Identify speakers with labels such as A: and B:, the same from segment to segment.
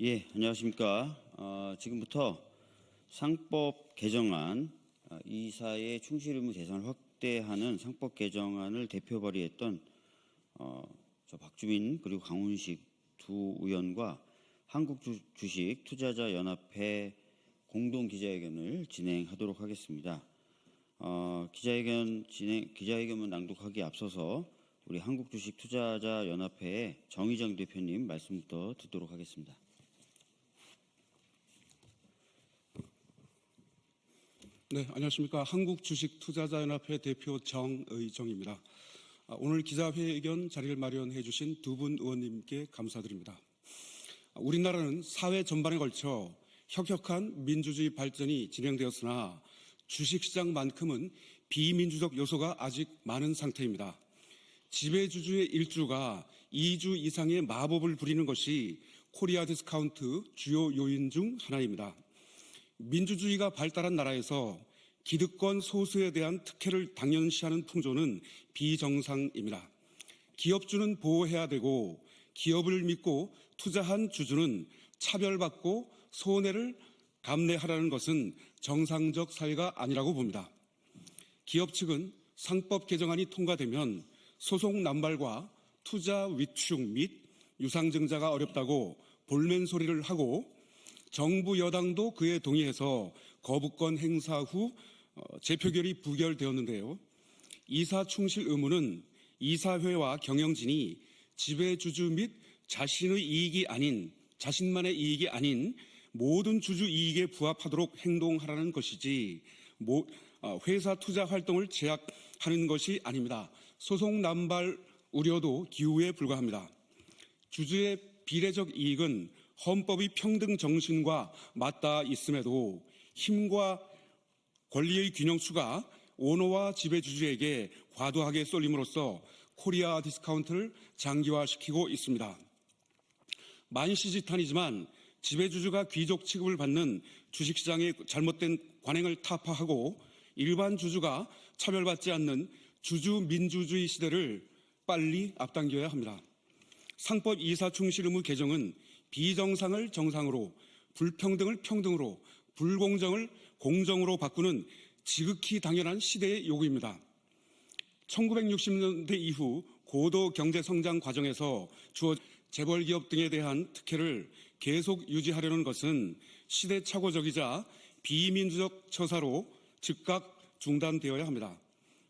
A: 예, 안녕하십니까. 지금부터 상법 개정안, 이사의 충실 의무 대상을 확대하는 상법 개정안을 대표 발의했던 저 박주민 그리고 강훈식 두 의원과 한국주식 투자자 연합회 공동 기자회견을 진행하도록 하겠습니다. 기자회견문 낭독하기에 앞서서 우리 한국주식 투자자 연합회의 정의정 대표님 말씀부터 듣도록 하겠습니다.
B: 네, 안녕하십니까. 한국주식투자자연합회 대표 정의정입니다. 오늘 기자회견 자리를 마련해 주신 두 분 의원님께 감사드립니다. 우리나라는 사회 전반에 걸쳐 혁혁한 민주주의 발전이 진행되었으나 주식시장만큼은 비민주적 요소가 아직 많은 상태입니다. 지배주주의 일주가 2주 이상의 마법을 부리는 것이 코리아 디스카운트 주요 요인 중 하나입니다. 민주주의가 발달한 나라에서 기득권 소수에 대한 특혜를 당연시하는 풍조는 비정상입니다. 기업주는 보호해야 되고 기업을 믿고 투자한 주주는 차별받고 손해를 감내하라는 것은 정상적 사회가 아니라고 봅니다. 기업 측은 상법 개정안이 통과되면 소송 남발과 투자 위축 및 유상증자가 어렵다고 볼멘 소리를 하고 정부 여당도 그에 동의해서 거부권 행사 후 재표결이 부결되었는데요. 이사 충실 의무는 이사회와 경영진이 지배주주 및 자신만의 이익이 아닌 모든 주주 이익에 부합하도록 행동하라는 것이지 회사 투자 활동을 제약하는 것이 아닙니다. 소송 남발 우려도 기우에 불과합니다. 주주의 비례적 이익은 헌법의 평등 정신과 맞닿아 있음에도 힘과 권리의 균형추가 오너와 지배주주에게 과도하게 쏠림으로써 코리아 디스카운트를 장기화시키고 있습니다. 만시지탄이지만 지배주주가 귀족 취급을 받는 주식시장의 잘못된 관행을 타파하고 일반 주주가 차별받지 않는 주주민주주의 시대를 빨리 앞당겨야 합니다. 상법 이사 충실 의무 개정은 비정상을 정상으로, 불평등을 평등으로, 불공정을 공정으로 바꾸는 지극히 당연한 시대의 요구입니다. 1960년대 이후 고도 경제 성장 과정에서 주어진 재벌기업 등에 대한 특혜를 계속 유지하려는 것은 시대착오적이자 비민주적 처사로 즉각 중단되어야 합니다.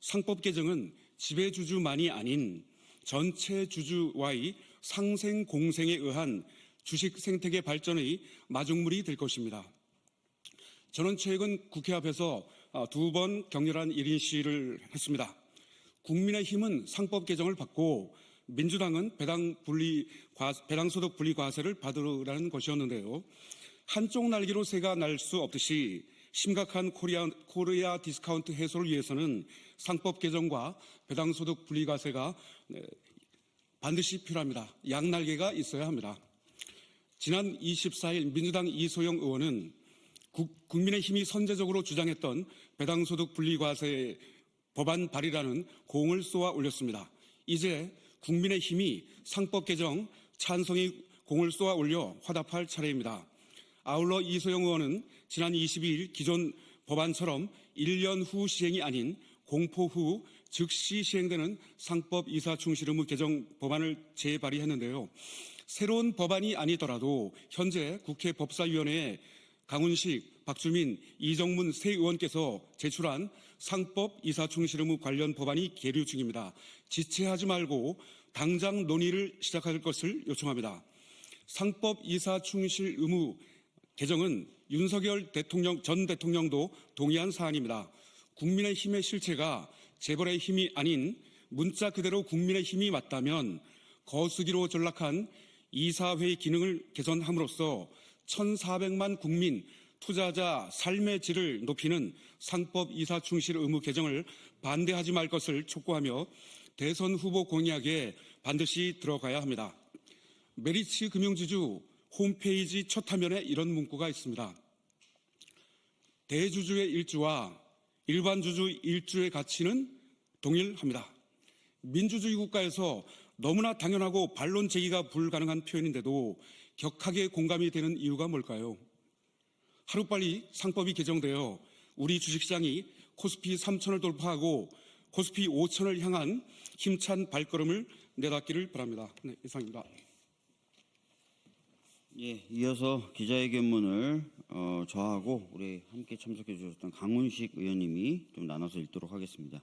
B: 상법 개정은 지배주주만이 아닌 전체 주주와의 상생 공생에 의한 주식 생태계 발전의 마중물이 될 것입니다. 저는 최근 국회 앞에서 두 번 격렬한 1인 시위를 했습니다. 국민의힘은 상법 개정을 받고 민주당은 배당소득 분리 과세를 받으라는 것이었는데요. 한쪽 날개로 새가 날 수 없듯이 심각한 코리아 디스카운트 해소를 위해서는 상법 개정과 배당소득 분리 과세가 반드시 필요합니다. 양날개가 있어야 합니다. 지난 24일 민주당 이소영 의원은 국민의힘이 선제적으로 주장했던 배당소득 분리과세 법안 발의라는 공을 쏘아 올렸습니다. 이제 국민의힘이 상법 개정 찬성의 공을 쏘아 올려 화답할 차례입니다. 아울러 이소영 의원은 지난 22일 기존 법안처럼 1년 후 시행이 아닌 공포 후 즉시 시행되는 상법 이사 충실 의무 개정 법안을 재발의했는데요. 새로운 법안이 아니더라도 현재 국회 법사위원회에 강훈식, 박주민, 이정문 세 의원께서 제출한 상법 이사 충실 의무 관련 법안이 계류 중입니다. 지체하지 말고 당장 논의를 시작할 것을 요청합니다. 상법 이사 충실 의무 개정은 윤석열 전 대통령도 동의한 사안입니다. 국민의힘의 실체가 재벌의 힘이 아닌 문자 그대로 국민의힘이 맞다면 거수기로 전락한 이사회의 기능을 개선함으로써 1,400만 국민 투자자 삶의 질을 높이는 상법 이사 충실 의무 개정을 반대하지 말 것을 촉구하며 대선 후보 공약에 반드시 들어가야 합니다. 메리츠 금융지주 홈페이지 첫 화면에 이런 문구가 있습니다. 대주주의 일주와 일반 주주 일주의 가치는 동일합니다. 민주주의 국가에서 너무나 당연하고 반론 제기가 불가능한 표현인데도 격하게 공감이 되는 이유가 뭘까요? 하루빨리 상법이 개정되어 우리 주식시장이 코스피 3,000을 돌파하고 코스피 5,000을 향한 힘찬 발걸음을 내닫기를 바랍니다. 네, 이상입니다.
A: 예, 이어서 기자회견문을 저하고 우리 함께 참석해 주셨던 강훈식 의원님이 좀 나눠서 읽도록 하겠습니다.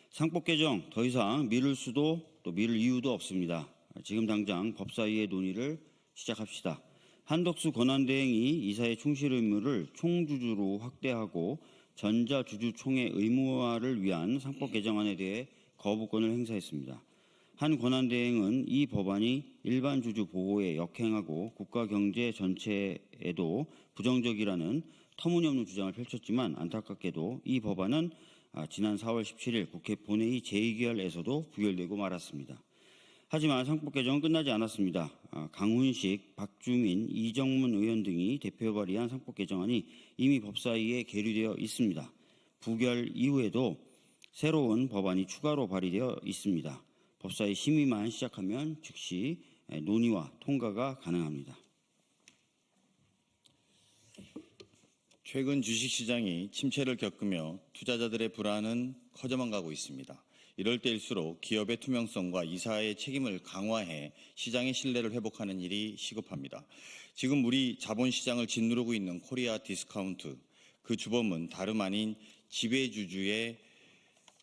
A: 상법 개정 더 이상 미룰 수도 또 미룰 이유도 없습니다. 지금 당장 법사위의 논의를 시작합시다. 한덕수 권한대행이 이사의 충실 의무를 총주주로 확대하고 전자주주총회 의무화를 위한 상법 개정안에 대해 거부권을 행사했습니다. 한 권한대행은 이 법안이 일반 주주 보호에 역행하고 국가 경제 전체에도 부정적이라는 터무니없는 주장을 펼쳤지만 안타깝게도 이 법안은 지난 4월 17일 국회 본회의 제2기할에서도 부결되고 말았습니다. 하지만 상법 개정은 끝나지 않았습니다. 강훈식, 박주민, 이정문 의원 등이 대표 발의한 상법 개정안이 이미 법사위에 계류되어 있습니다. 부결 이후에도 새로운 법안이 추가로 발의되어 있습니다. 법사위 심의만 시작하면 즉시 논의와 통과가 가능합니다.
C: 최근 주식시장이 침체를 겪으며 투자자들의 불안은 커져만 가고 있습니다. 이럴 때일수록 기업의 투명성과 이사의 책임을 강화해 시장의 신뢰를 회복하는 일이 시급합니다. 지금 우리 자본시장을 짓누르고 있는 코리아 디스카운트, 그 주범은 다름 아닌 지배주주의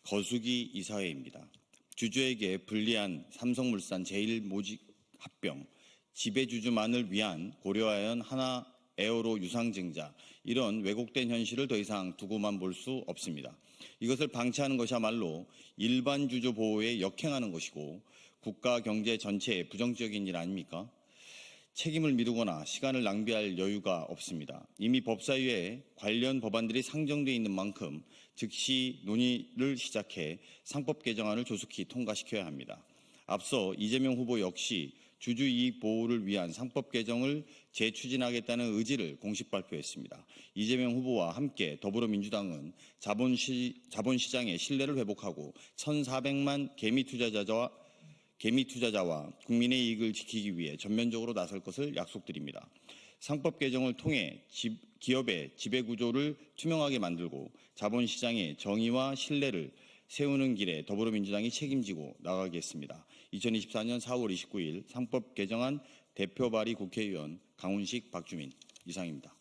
C: 거수기 이사회입니다. 주주에게 불리한 삼성물산 제일모직합병, 지배주주만을 위한 고려아연 하나 에어로 유상증자, 이런 왜곡된 현실을 더 이상 두고만 볼 수 없습니다. 이것을 방치하는 것이야말로 일반 주주 보호에 역행하는 것이고 국가 경제 전체에 부정적인 일 아닙니까? 책임을 미루거나 시간을 낭비할 여유가 없습니다. 이미 법사위에 관련 법안들이 상정되어 있는 만큼 즉시 논의를 시작해 상법 개정안을 조속히 통과시켜야 합니다. 앞서 이재명 후보 역시 주주이익 보호를 위한 상법 개정을 재추진하겠다는 의지를 공식 발표했습니다. 이재명 후보와 함께 더불어민주당은 자본시장의 신뢰를 회복하고 1,400만 개미투자자와 국민의 이익을 지키기 위해 전면적으로 나설 것을 약속드립니다. 상법 개정을 통해 기업의 지배구조를 투명하게 만들고 자본시장의 정의와 신뢰를 세우는 길에 더불어민주당이 책임지고 나가겠습니다. 2024년 4월 29일 상법 개정안 대표 발의 국회의원 강훈식, 박주민 이상입니다.